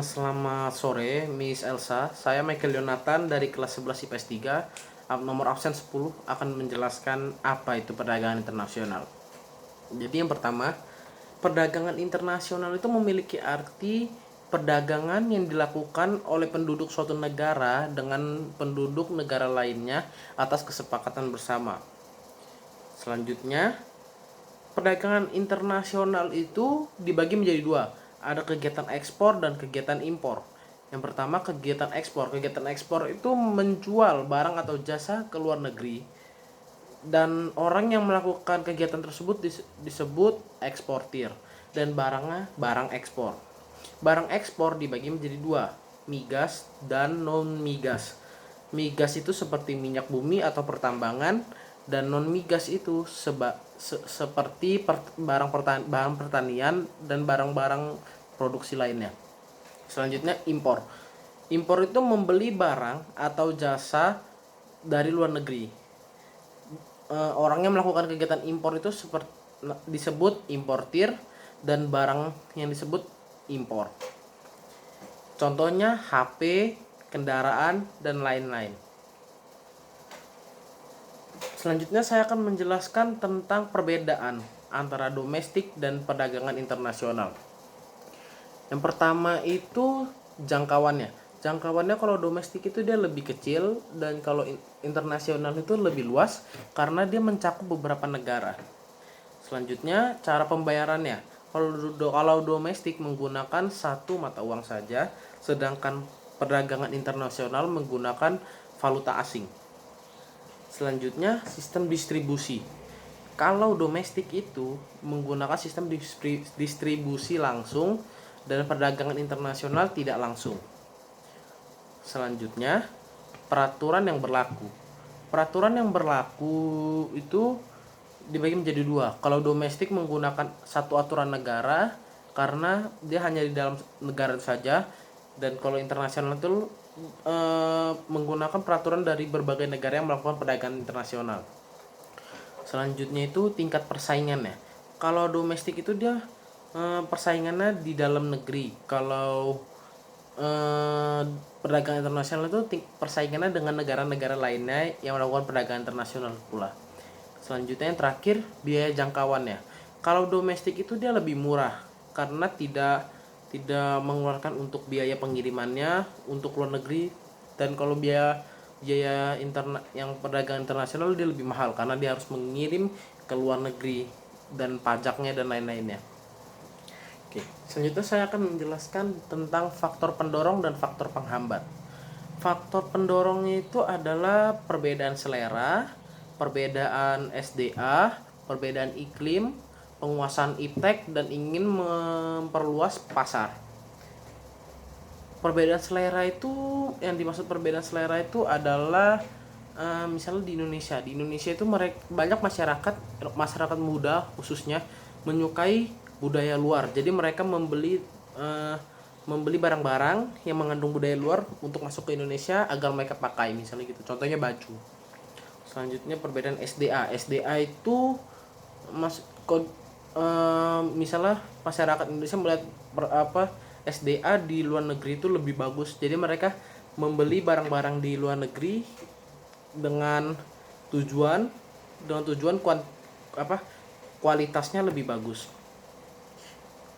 Selamat sore, Miss Elsa. Saya Michael Yonatan dari kelas 11 IPS 3. Nomor absen 10 akan menjelaskan apa itu perdagangan internasional. Jadi yang pertama, perdagangan internasional itu memiliki arti perdagangan yang dilakukan oleh penduduk suatu negara dengan penduduk negara lainnya atas kesepakatan bersama. Selanjutnya, perdagangan internasional itu dibagi menjadi dua. Ada kegiatan ekspor dan kegiatan impor. Yang pertama, kegiatan ekspor. Kegiatan ekspor itu menjual barang atau jasa ke luar negeri. Dan orang yang melakukan kegiatan tersebut disebut eksportir. Dan barangnya barang ekspor. Barang ekspor dibagi menjadi dua, migas dan non migas. Migas itu seperti minyak bumi atau pertambangan, dan non migas itu seperti barang pertanian dan barang-barang produksi lainnya. Selanjutnya impor. Impor itu membeli barang atau jasa dari luar negeri. Orang yang melakukan kegiatan impor itu disebut importir, dan barang yang disebut impor. Contohnya HP, kendaraan, dan lain-lain. Selanjutnya saya akan menjelaskan tentang perbedaan antara domestik dan perdagangan internasional. Yang pertama itu jangkauannya. Jangkauannya kalau domestik itu dia lebih kecil, dan kalau internasional itu lebih luas karena dia mencakup beberapa negara. Selanjutnya cara pembayarannya. Kalau domestik menggunakan satu mata uang saja, sedangkan perdagangan internasional menggunakan valuta asing. Selanjutnya sistem distribusi. Kalau domestik itu menggunakan sistem distribusi langsung, dan perdagangan internasional tidak langsung. Selanjutnya peraturan yang berlaku. Peraturan yang berlaku itu dibagi menjadi dua. Kalau domestik menggunakan satu aturan negara karena dia hanya di dalam negara saja, dan kalau internasional itu menggunakan peraturan dari berbagai negara yang melakukan perdagangan internasional. Selanjutnya itu tingkat persaingannya. Kalau domestik itu dia persaingannya di dalam negeri. Kalau perdagangan internasional itu persaingannya dengan negara-negara lainnya yang melakukan perdagangan internasional pula. Selanjutnya yang terakhir, biaya jangkauannya. Kalau domestik itu dia lebih murah karena tidak mengeluarkan untuk biaya pengirimannya untuk luar negeri, dan kalau biaya yang perdagangan internasional dia lebih mahal karena dia harus mengirim ke luar negeri dan pajaknya dan lain-lainnya. Oke, selanjutnya saya akan menjelaskan tentang faktor pendorong dan faktor penghambat. Faktor pendorongnya itu adalah perbedaan selera, perbedaan SDA, perbedaan iklim, penguasaan iptek, dan ingin memperluas pasar. Perbedaan selera itu, yang dimaksud perbedaan selera itu adalah misalnya di Indonesia itu banyak masyarakat muda khususnya menyukai budaya luar. Jadi mereka membeli barang-barang yang mengandung budaya luar untuk masuk ke Indonesia agar mereka pakai, misalnya gitu. Contohnya baju. Selanjutnya perbedaan SDA. SDA itu misalnya masyarakat Indonesia melihat SDA di luar negeri itu lebih bagus. Jadi mereka membeli barang-barang di luar negeri dengan tujuan kualitasnya lebih bagus.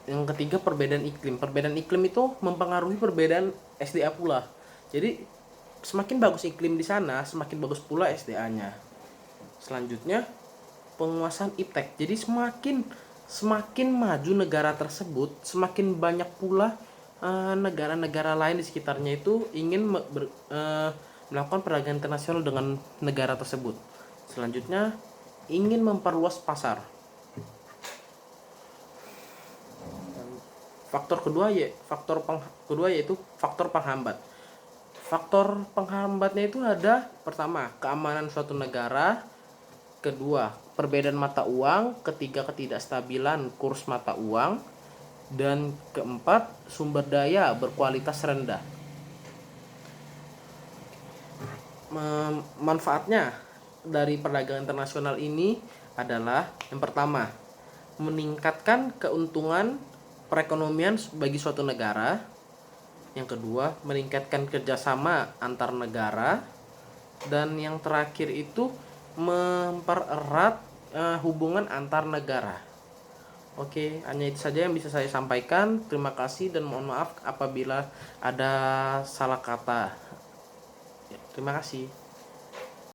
Yang ketiga perbedaan iklim. Perbedaan iklim itu mempengaruhi perbedaan SDA pula. Jadi semakin bagus iklim di sana, semakin bagus pula SDA-nya. Selanjutnya penguasaan iptek. Jadi semakin maju negara tersebut, semakin banyak pula negara-negara lain di sekitarnya itu ingin melakukan perdagangan internasional dengan negara tersebut. Selanjutnya ingin memperluas pasar. Faktor kedua yaitu faktor penghambat. Faktor penghambatnya itu ada, pertama, keamanan suatu negara, kedua, perbedaan mata uang, ketiga, ketidakstabilan kurs mata uang, dan keempat, sumber daya berkualitas rendah. Manfaatnya dari perdagangan internasional ini adalah yang pertama, meningkatkan keuntungan perekonomian bagi suatu negara. Yang kedua, meningkatkan kerjasama antar negara. Dan yang terakhir itu mempererat hubungan antar negara. Oke, hanya itu saja yang bisa saya sampaikan. Terima kasih dan mohon maaf apabila ada salah kata. Ya, terima kasih.